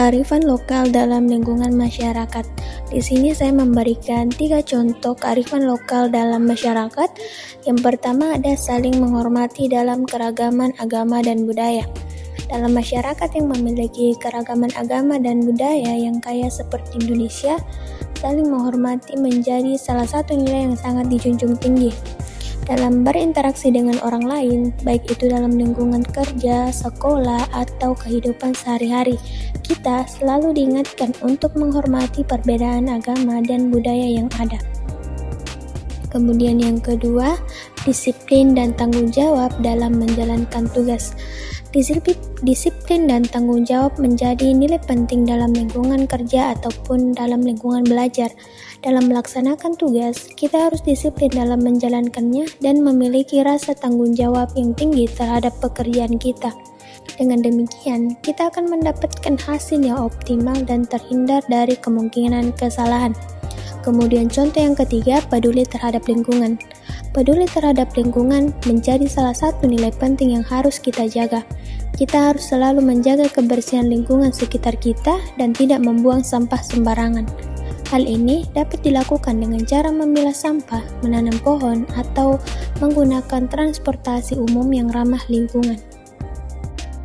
Kearifan lokal dalam lingkungan masyarakat. Di sini saya memberikan 3 contoh kearifan lokal dalam masyarakat. Yang pertama ada saling menghormati dalam keragaman agama dan budaya. Dalam masyarakat yang memiliki keragaman agama dan budaya yang kaya seperti Indonesia, saling menghormati menjadi salah satu nilai yang sangat dijunjung tinggi. Dalam berinteraksi dengan orang lain, baik itu dalam lingkungan kerja, sekolah, atau kehidupan sehari-hari, kita selalu diingatkan untuk menghormati perbedaan agama dan budaya yang ada. Kemudian yang kedua, disiplin dan tanggung jawab dalam menjalankan tugas. Disiplin dan tanggung jawab menjadi nilai penting dalam lingkungan kerja ataupun dalam lingkungan belajar. Dalam melaksanakan tugas, kita harus disiplin dalam menjalankannya dan memiliki rasa tanggung jawab yang tinggi terhadap pekerjaan kita. Dengan demikian, kita akan mendapatkan hasil yang optimal dan terhindar dari kemungkinan kesalahan. Kemudian contoh yang ketiga, peduli terhadap lingkungan. Peduli terhadap lingkungan menjadi salah satu nilai penting yang harus kita jaga. Kita harus selalu menjaga kebersihan lingkungan sekitar kita dan tidak membuang sampah sembarangan. Hal ini dapat dilakukan dengan cara memilah sampah, menanam pohon, atau menggunakan transportasi umum yang ramah lingkungan.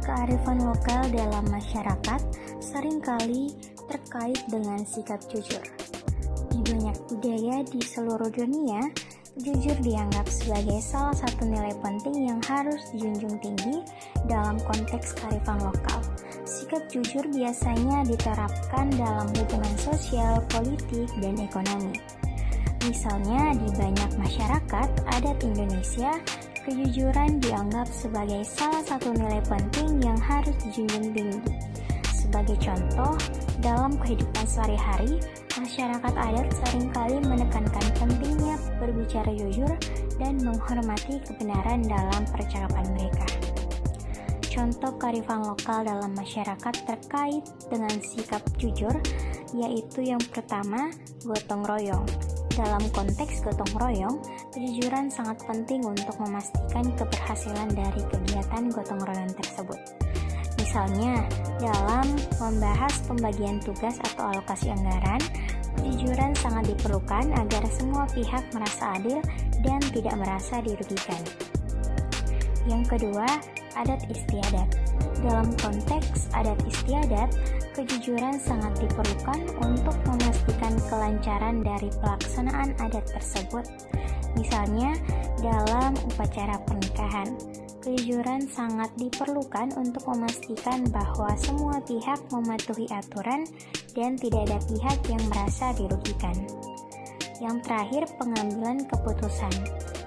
Kearifan lokal dalam masyarakat seringkali terkait dengan sikap jujur. Di banyak budaya di seluruh dunia, jujur dianggap sebagai salah satu nilai penting yang harus dijunjung tinggi dalam konteks kearifan lokal. Sikap jujur biasanya diterapkan dalam hubungan sosial, politik, dan ekonomi. Misalnya, di banyak masyarakat adat Indonesia, kejujuran dianggap sebagai salah satu nilai penting yang harus dijunjung tinggi. Sebagai contoh, dalam kehidupan sehari-hari, masyarakat adat seringkali menekankan pentingnya berbicara jujur dan menghormati kebenaran dalam percakapan mereka. Contoh kearifan lokal dalam masyarakat terkait dengan sikap jujur, yaitu yang pertama, gotong royong. Dalam konteks gotong royong, kejujuran sangat penting untuk memastikan keberhasilan dari kegiatan gotong royong tersebut. Misalnya, dalam membahas pembagian tugas atau alokasi anggaran, kejujuran sangat diperlukan agar semua pihak merasa adil dan tidak merasa dirugikan. Yang kedua, adat istiadat. Dalam konteks adat istiadat, kejujuran sangat diperlukan untuk memastikan kelancaran dari pelaksanaan adat tersebut. Misalnya, dalam upacara pernikahan, kejujuran sangat diperlukan untuk memastikan bahwa semua pihak mematuhi aturan dan tidak ada pihak yang merasa dirugikan. Yang terakhir, pengambilan keputusan.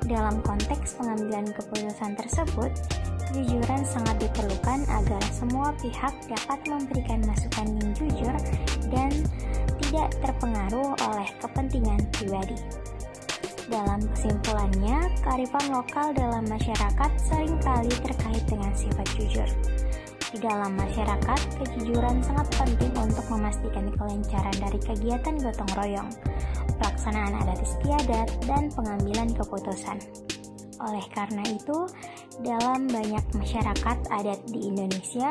Dalam konteks pengambilan keputusan tersebut, kejujuran sangat diperlukan agar semua pihak dapat memberikan masukan yang jujur dan tidak terpengaruh oleh kepentingan pribadi. Dalam kesimpulannya, kearifan lokal dalam masyarakat seringkali terkait dengan sifat jujur. Di dalam masyarakat, kejujuran sangat penting untuk memastikan kelancaran dari kegiatan gotong royong, pelaksanaan adat istiadat, dan pengambilan keputusan. Oleh karena itu, dalam banyak masyarakat adat di Indonesia,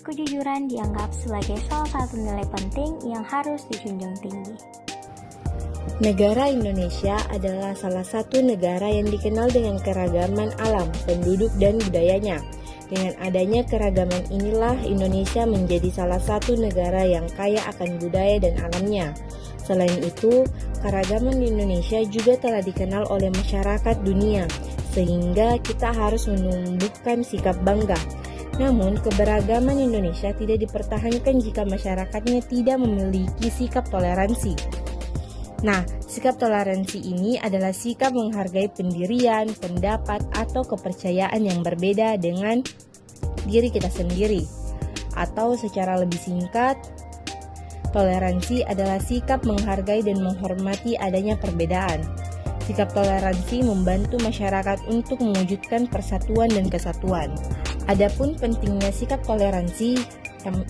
kejujuran dianggap sebagai salah satu nilai penting yang harus dijunjung tinggi. Negara Indonesia adalah salah satu negara yang dikenal dengan keragaman alam, penduduk, dan budayanya. Dengan adanya keragaman inilah Indonesia menjadi salah satu negara yang kaya akan budaya dan alamnya. Selain itu, keragaman di Indonesia juga telah dikenal oleh masyarakat dunia, sehingga kita harus menumbuhkan sikap bangga. Namun, keberagaman Indonesia tidak dipertahankan jika masyarakatnya tidak memiliki sikap toleransi. Nah, sikap toleransi ini adalah sikap menghargai pendirian, pendapat, atau kepercayaan yang berbeda dengan diri kita sendiri. Atau secara lebih singkat, toleransi adalah sikap menghargai dan menghormati adanya perbedaan. Sikap toleransi membantu masyarakat untuk mewujudkan persatuan dan kesatuan. Adapun pentingnya sikap toleransi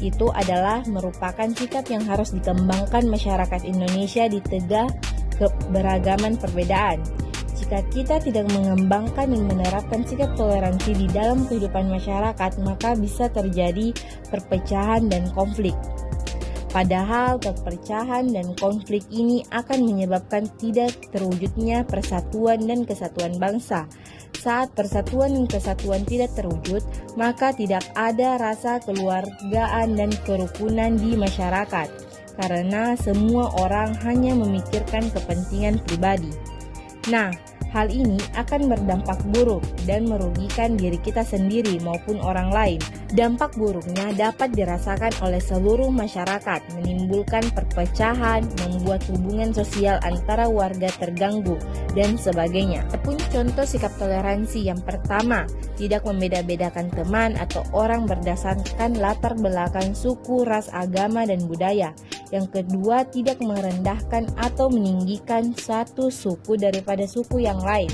itu adalah merupakan sikap yang harus dikembangkan masyarakat Indonesia di tengah keberagaman perbedaan. Jika kita tidak mengembangkan dan menerapkan sikap toleransi di dalam kehidupan masyarakat, maka bisa terjadi perpecahan dan konflik. Padahal perpecahan dan konflik ini akan menyebabkan tidak terwujudnya persatuan dan kesatuan bangsa. Saat persatuan dan kesatuan tidak terwujud, maka tidak ada rasa keluargaan dan kerukunan di masyarakat, karena semua orang hanya memikirkan kepentingan pribadi. Nah, hal ini akan berdampak buruk dan merugikan diri kita sendiri maupun orang lain. Dampak buruknya dapat dirasakan oleh seluruh masyarakat, menimbulkan perpecahan, membuat hubungan sosial antara warga terganggu, dan sebagainya. Adapun contoh sikap toleransi yang pertama, tidak membeda-bedakan teman atau orang berdasarkan latar belakang suku, ras, agama, dan budaya. Yang kedua, tidak merendahkan atau meninggikan satu suku daripada suku yang lain.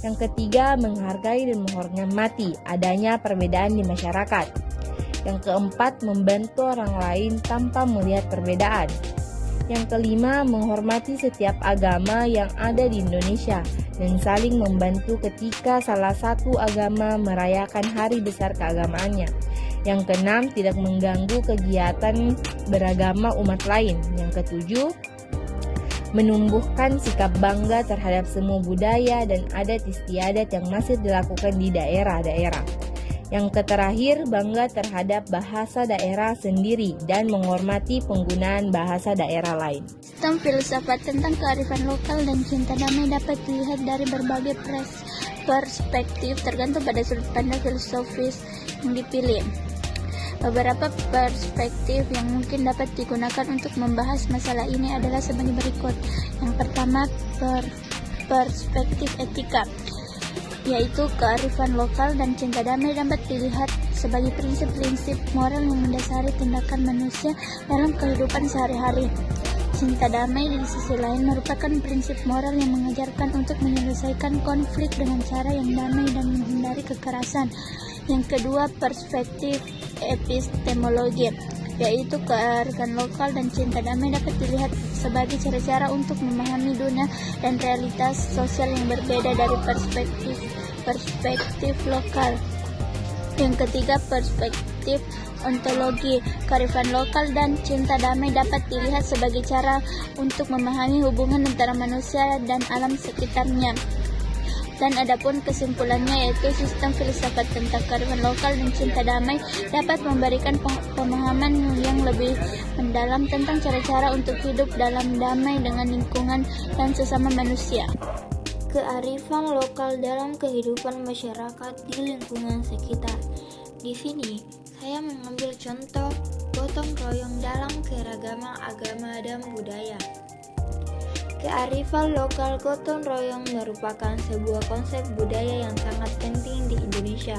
Yang ketiga, menghargai dan menghormati adanya perbedaan di masyarakat. Yang keempat, membantu orang lain tanpa melihat perbedaan. Yang kelima, menghormati setiap agama yang ada di Indonesia dan saling membantu ketika salah satu agama merayakan hari besar keagamaannya. Yang keenam, tidak mengganggu kegiatan beragama umat lain. Yang ketujuh, menumbuhkan sikap bangga terhadap semua budaya dan adat istiadat yang masih dilakukan di daerah-daerah. Yang terakhir, bangga terhadap bahasa daerah sendiri dan menghormati penggunaan bahasa daerah lain. Sistem filsafat tentang kearifan lokal dan cinta damai dapat dilihat dari berbagai perspektif tergantung pada sudut pandang filosofis yang dipilih. Beberapa perspektif yang mungkin dapat digunakan untuk membahas masalah ini adalah sebagai berikut. Yang pertama, perspektif etika, yaitu kearifan lokal dan cinta damai dapat dilihat sebagai prinsip-prinsip moral yang mendasari tindakan manusia dalam kehidupan sehari-hari. Cinta damai di sisi lain merupakan prinsip moral yang mengajarkan untuk menyelesaikan konflik dengan cara yang damai dan menghindari kekerasan. Yang kedua, perspektif epistemologi, yaitu kearifan lokal dan cinta damai dapat dilihat sebagai cara-cara untuk memahami dunia dan realitas sosial yang berbeda dari perspektif lokal. Yang ketiga, perspektif ontologi, kearifan lokal dan cinta damai dapat dilihat sebagai cara untuk memahami hubungan antara manusia dan alam sekitarnya. Dan adapun kesimpulannya, yaitu sistem filsafat tentang kearifan lokal dan cinta damai dapat memberikan pemahaman yang lebih mendalam tentang cara-cara untuk hidup dalam damai dengan lingkungan dan sesama manusia. Kearifan lokal dalam kehidupan masyarakat di lingkungan sekitar. Di sini, saya mengambil contoh gotong royong dalam keragaman agama dan budaya. Kearifan lokal gotong royong merupakan sebuah konsep budaya yang sangat penting di Indonesia,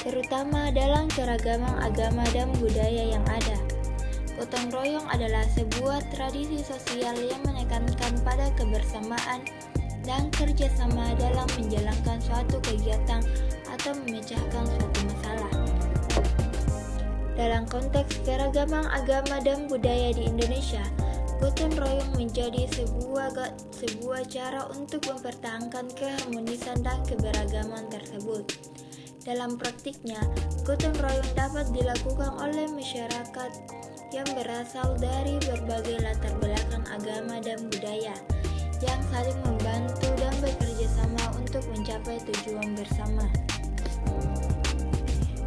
terutama dalam keragaman agama dan budaya yang ada. Gotong royong adalah sebuah tradisi sosial yang menekankan pada kebersamaan dan kerjasama dalam menjalankan suatu kegiatan atau memecahkan suatu masalah. Dalam konteks keragaman agama dan budaya di Indonesia, gotong royong menjadi sebuah cara untuk mempertahankan keharmonisan dan keberagaman tersebut. Dalam praktiknya, gotong royong dapat dilakukan oleh masyarakat yang berasal dari berbagai latar belakang agama dan budaya, yang saling membantu dan bekerja sama untuk mencapai tujuan bersama.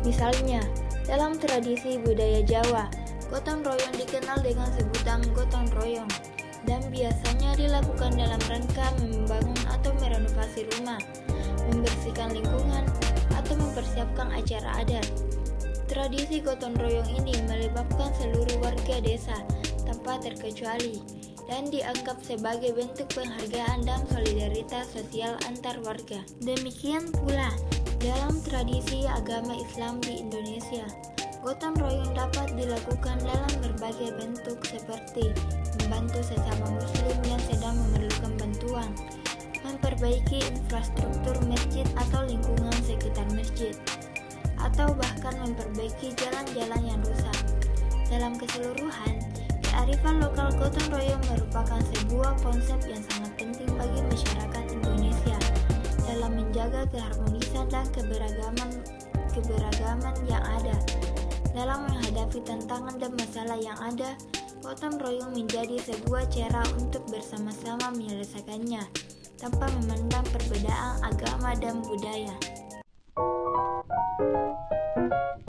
Misalnya, dalam tradisi budaya Jawa, gotong royong dikenal dengan sebutan gotong royong dan biasanya dilakukan dalam rangka membangun atau merenovasi rumah, membersihkan lingkungan, atau mempersiapkan acara adat. Tradisi gotong royong ini melibatkan seluruh warga desa tanpa terkecuali dan dianggap sebagai bentuk penghargaan dan solidaritas sosial antar warga. Demikian pula dalam tradisi agama Islam di Indonesia, gotong royong dapat dilakukan dalam berbagai bentuk seperti membantu sesama muslim yang sedang memerlukan bantuan, memperbaiki infrastruktur masjid atau lingkungan sekitar masjid, atau bahkan memperbaiki jalan-jalan yang rusak. Dalam keseluruhan, kearifan lokal gotong royong merupakan sebuah konsep yang sangat penting bagi masyarakat Indonesia dalam menjaga keharmonisan dan keberagaman yang ada. Dalam menghadapi tantangan dan masalah yang ada, gotong royong menjadi sebuah cara untuk bersama-sama menyelesaikannya, tanpa memandang perbedaan agama dan budaya.